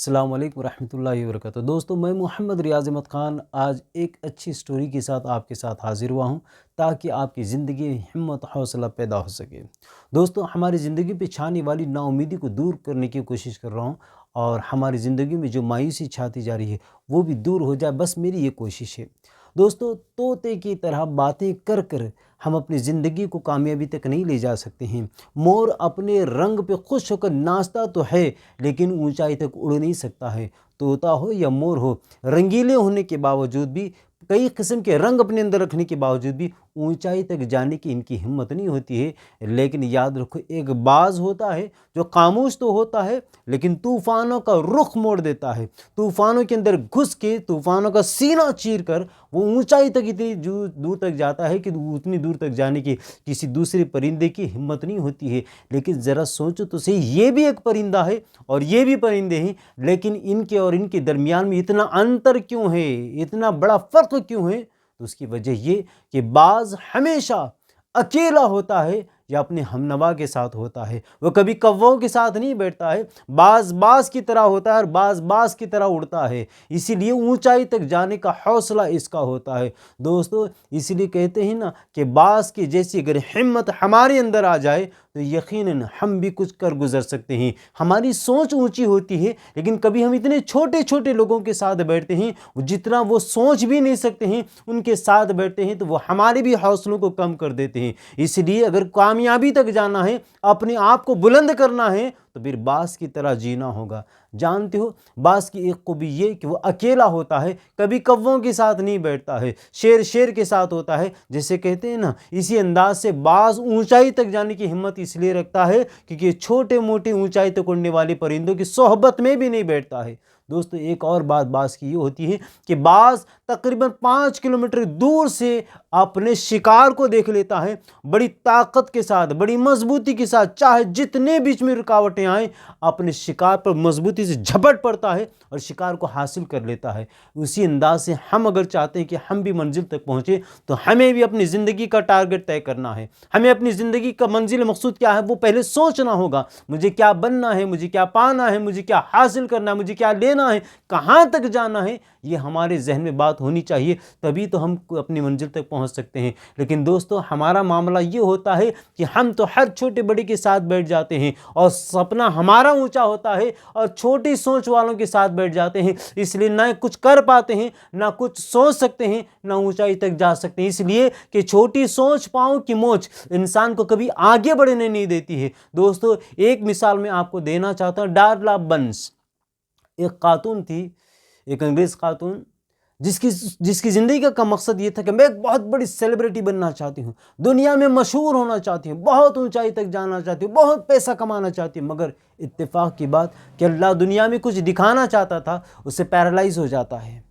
अस्सलाम वालेकुम रहमतुल्लाहि व बरकातहू। दोस्तों, मैं मोहम्मद रियाज़ अहमद ख़ान आज एक अच्छी स्टोरी के साथ आपके साथ हाज़िर हुआ हूँ ताकि आपकी ज़िंदगी में हिम्मत हौसला पैदा हो सके। दोस्तों, हमारी ज़िंदगी पे छाने वाली नाउमीदी को दूर करने की कोशिश कर रहा हूँ और हमारी ज़िंदगी में जो मायूसी छाती जा रही है वो भी दूर हो जाए, बस मेरी ये कोशिश है। दोस्तों, तोते की तरह बातें कर कर हम अपनी ज़िंदगी को कामयाबी तक नहीं ले जा सकते हैं। मोर अपने रंग पे खुश होकर नाचता तो है लेकिन ऊंचाई तक उड़ नहीं सकता है। तोता हो या मोर हो, रंगीले होने के बावजूद भी, कई किस्म के रंग अपने अंदर रखने के बावजूद भी ऊंचाई तक जाने की इनकी हिम्मत नहीं होती है। लेकिन याद रखो, एक बाज होता है जो खामोश तो होता है लेकिन तूफ़ानों का रुख मोड़ देता है। तूफ़ानों के अंदर घुस के तूफ़ानों का सीना चीर कर वो ऊंचाई तक इतनी दूर तक जाता है कि उतनी दूर तक जाने की किसी दूसरे परिंदे की हिम्मत नहीं होती है। लेकिन ज़रा सोचो तो सही, ये भी एक परिंदा है और ये भी परिंदे हैं, लेकिन इनके और इनके दरमियान में इतना अंतर क्यों है, इतना बड़ा फ़र्क क्यों है? तो उसकी वजह ये कि बाज हमेशा अकेला होता है या अपने हमनवा के साथ होता है। वो कभी कौवों के साथ नहीं बैठता है। बाज बाज की तरह होता है और बाज बाज की तरह उड़ता है, इसीलिए ऊंचाई तक जाने का हौसला इसका होता है। दोस्तों, इसीलिए कहते हैं ना कि बाज की जैसी अगर हिम्मत हमारे अंदर आ जाए तो यकीनन हम भी कुछ कर गुजर सकते हैं। हमारी सोच ऊंची होती है लेकिन कभी हम इतने छोटे छोटे लोगों के साथ बैठते हैं, जितना वो सोच भी नहीं सकते हैं उनके साथ बैठते हैं, तो वो हमारे भी हौसलों को कम कर देते हैं। इसलिए अगर कामयाबी तक जाना है, अपने आप को बुलंद करना है, तो फिर बास की तरह जीना होगा। जानते हो, बास की एक खूबी ये कि वो अकेला होता है, कभी कौवों के साथ नहीं बैठता है, शेर शेर के साथ होता है। जैसे कहते हैं ना, इसी अंदाज से बाज ऊंचाई तक जाने की हिम्मत इसलिए रखता है क्योंकि छोटे मोटे ऊंचाई तक उड़ने वाले परिंदों की सोहबत में भी नहीं बैठता है। दोस्तों, एक और बात बाज की ये होती है कि बाज तकरीबन 5 किलोमीटर दूर से अपने शिकार को देख लेता है, बड़ी ताकत के साथ, बड़ी मजबूती के साथ, चाहे जितने बीच में रुकावटें आए, अपने शिकार पर मजबूती से झपट पड़ता है और शिकार को हासिल कर लेता है। उसी अंदाज से हम अगर चाहते हैं कि हम भी मंजिल तक पहुँचे तो हमें भी अपनी ज़िंदगी का टारगेट तय करना है। हमें अपनी ज़िंदगी का मंजिल मकसूद क्या है वो पहले सोचना होगा। मुझे क्या बनना है, मुझे क्या पाना है, मुझे क्या हासिल करना है, मुझे क्या लेना है, कहाँ तक जाना है, ये हमारे जहन में बात होनी चाहिए, तभी तो हम अपनी मंजिल तक पहुंच सकते हैं। लेकिन दोस्तों, हमारा मामला ये होता है कि हम तो हर छोटे बड़े के साथ बैठ जाते हैं और सपना हमारा ऊंचा होता है और छोटी सोच वालों के साथ बैठ जाते हैं, इसलिए ना कुछ कर पाते हैं, ना कुछ सोच सकते हैं, ना ऊंचाई तक जा सकते हैं। इसलिए कि छोटी सोच पाँव की मोच इंसान को कभी आगे बढ़ने नहीं देती है। दोस्तों, एक मिसाल मैं आपको देना चाहता हूँ। डारला बंस एक खातून थी, एक अंग्रेज़ खातून, जिसकी ज़िंदगी का मकसद ये था कि मैं एक बहुत बड़ी सेलिब्रिटी बनना चाहती हूँ, दुनिया में मशहूर होना चाहती हूँ, बहुत ऊंचाई तक जाना चाहती हूँ, बहुत पैसा कमाना चाहती हूँ। मगर इत्तेफाक की बात कि अल्लाह दुनिया में कुछ दिखाना चाहता था, उससे पैरालाइज हो जाता है,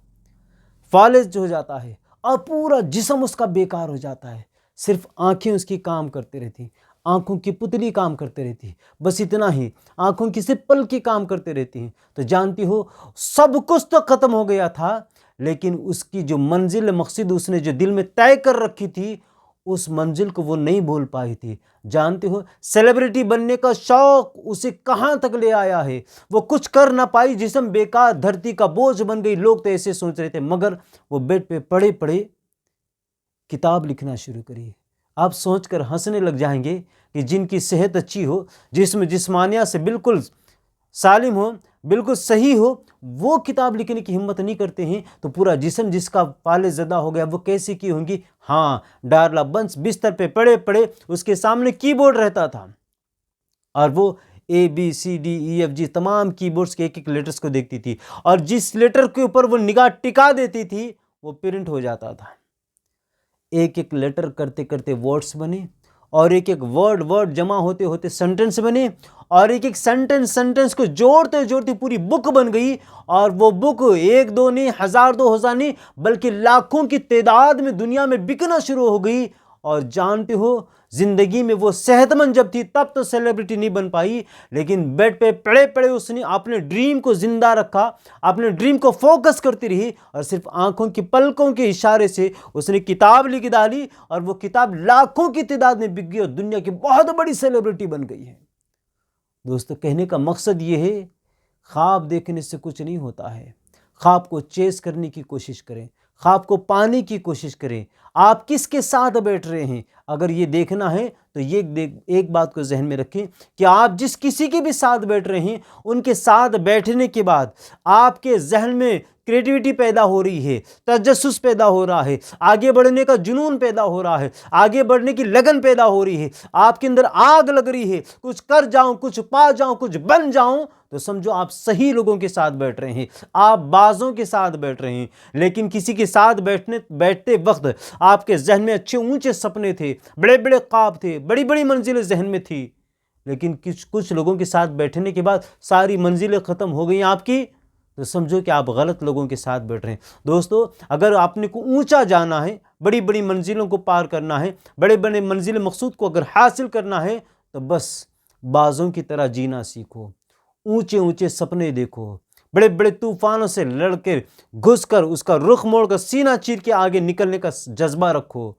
फालिज हो जाता है और पूरा जिस्म उसका बेकार हो जाता है। सिर्फ आंखें उसकी काम करती रहती, आंखों की पुतली काम करते रहती है, बस इतना ही, आंखों की सिर्फ पल की काम करते रहती हैं। तो जानती हो, सब कुछ तो ख़त्म हो गया था, लेकिन उसकी जो मंजिल मकसद उसने जो दिल में तय कर रखी थी, उस मंजिल को वो नहीं भूल पाई थी। जानते हो, सेलिब्रिटी बनने का शौक उसे कहाँ तक ले आया है। वो कुछ कर ना पाई, जिस्म बेकार, धरती का बोझ बन गई। लोग तो ऐसे सोच रहे थे, मगर वो बेड पे पड़े पड़े किताब लिखना शुरू करी। आप सोचकर हंसने लग जाएंगे कि जिनकी सेहत अच्छी हो, जिसमें जिस्मानिया से बिल्कुल सालिम हो, बिल्कुल सही हो, वो किताब लिखने की हिम्मत नहीं करते हैं, तो पूरा जिस्म जिसका फाले ज़दा हो गया वो कैसे की होंगी। हाँ, डारला बंस बिस्तर पे पड़े पड़े उसके सामने कीबोर्ड रहता था और वो ABCDEFG तमाम कीबोर्ड्स के एक एक लेटर्स को देखती थी और जिस लेटर के ऊपर वो निगाह टिका देती थी वो प्रिंट हो जाता था। एक एक लेटर करते करते वर्ड्स बने और एक एक वर्ड जमा होते होते सेंटेंस बने और एक एक सेंटेंस को जोड़ते जोड़ते पूरी बुक बन गई। और वो बुक एक दो नहीं, हजार दो हजार नहीं, बल्कि लाखों की तादाद में दुनिया में बिकना शुरू हो गई। और जानते हो, जिंदगी में वो सेहतमंद जब थी तब तो सेलिब्रिटी नहीं बन पाई, लेकिन बेड पे पड़े पड़े उसने अपने ड्रीम को जिंदा रखा, अपने ड्रीम को फोकस करती रही और सिर्फ आंखों की पलकों के इशारे से उसने किताब लिख डाली और वो किताब लाखों की तादाद में बिक गई और दुनिया की बहुत बड़ी सेलिब्रिटी बन गई है। दोस्तों, कहने का मकसद ये है, خواب دیکھنے سے کچھ نہیں ہوتا ہے، خواب کو چیز کرنے کی کوشش کریں، خواب کو پانے کی کوشش کریں۔ آپ کس کے ساتھ بیٹھ رہے ہیں اگر یہ دیکھنا ہے تو ایک بات کو ذہن میں رکھیں کہ آپ جس کسی کے بھی ساتھ بیٹھ رہے ہیں ان کے ساتھ بیٹھنے کے بعد آپ کے ذہن میں کریٹیوٹی پیدا ہو رہی ہے، تجسس پیدا ہو رہا ہے، آگے بڑھنے کا جنون پیدا ہو رہا ہے، آگے بڑھنے کی لگن پیدا ہو رہی ہے، آپ کے اندر آگ لگ رہی ہے، کچھ کر جاؤں، کچھ پا جاؤں، کچھ بن جاؤں، تو سمجھو آپ صحیح لوگوں کے ساتھ بیٹھ رہے ہیں، آپ بازوں کے ساتھ بیٹھ رہے ہیں۔ لیکن کسی کے ساتھ بیٹھتے وقت آپ کے ذہن میں اچھے اونچے سپنے تھے، بڑے بڑے خواب تھے، بڑی بڑی منزلیں ذہن میں تھی، لیکن کچھ لوگوں کے ساتھ بیٹھنے کے بعد ساری منزلیں ختم ہو گئیں آپ کی، تو سمجھو کہ آپ غلط لوگوں کے ساتھ بیٹھ رہے ہیں۔ دوستو، اگر آپ نے کو اونچا جانا ہے، بڑی بڑی منزلوں کو پار کرنا ہے، بڑے بڑے منزل مقصود کو اگر حاصل کرنا ہے، تو بس بازوں کی طرح جینا سیکھو، اونچے اونچے سپنے دیکھو، بڑے بڑے طوفانوں سے لڑ کے گھس کر اس کا رخ موڑ کر سینہ چیر کے آگے نکلنے کا جذبہ رکھو،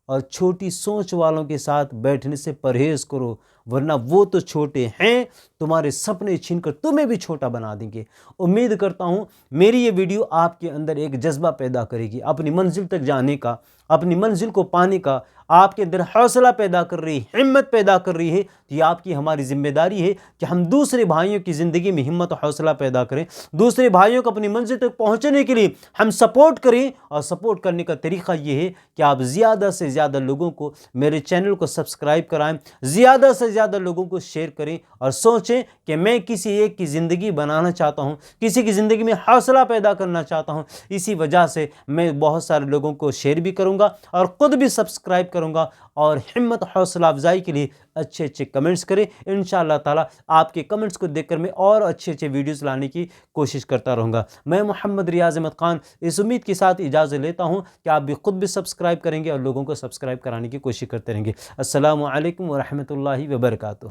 اور چھوٹی سوچ والوں کے ساتھ بیٹھنے سے پرہیز کرو، ورنہ وہ تو چھوٹے ہیں، تمہارے سپنے چھین کر تمہیں بھی چھوٹا بنا دیں گے۔ امید کرتا ہوں میری یہ ویڈیو آپ کے اندر ایک جذبہ پیدا کرے گی، اپنی منزل تک جانے کا، اپنی منزل کو پانے کا، آپ کے اندر حوصلہ پیدا کر رہی ہے، ہمت پیدا کر رہی ہے۔ یہ آپ کی ہماری ذمہ داری ہے کہ ہم دوسرے بھائیوں کی زندگی میں ہمت و حوصلہ پیدا کریں، دوسرے بھائیوں کو اپنی منزل تک پہنچنے کے لیے ہم سپورٹ کریں، اور سپورٹ کرنے کا طریقہ یہ ہے کہ آپ زیادہ سے زیادہ لوگوں کو میرے چینل کو سبسکرائب کرائیں، زیادہ سے زیادہ لوگوں کو شیئر کریں، اور سوچیں کہ میں کسی ایک کی زندگی بنانا چاہتا ہوں، کسی کی زندگی میں حوصلہ پیدا کرنا چاہتا ہوں۔ اسی وجہ سے میں بہت سارے لوگوں کو شیئر بھی کروں گا اور خود بھی سبسکرائب کروں گا، اور ہمت حوصلہ افزائی کے لیے اچھے اچھے کمنٹس کریں۔ انشاءاللہ تعالی آپ کے کمنٹس کو دیکھ کر میں اور اچھے اچھے ویڈیوز لانے کی کوشش کرتا رہوں گا۔ میں محمد ریاض احمد خان اس امید کے ساتھ اجازت لیتا ہوں کہ آپ بھی خود بھی سبسکرائب کریں گے اور لوگوں کو سبسکرائب کرانے کی کوشش کرتے رہیں گے۔ السلام علیکم ورحمۃ اللہ وبرکاتہ۔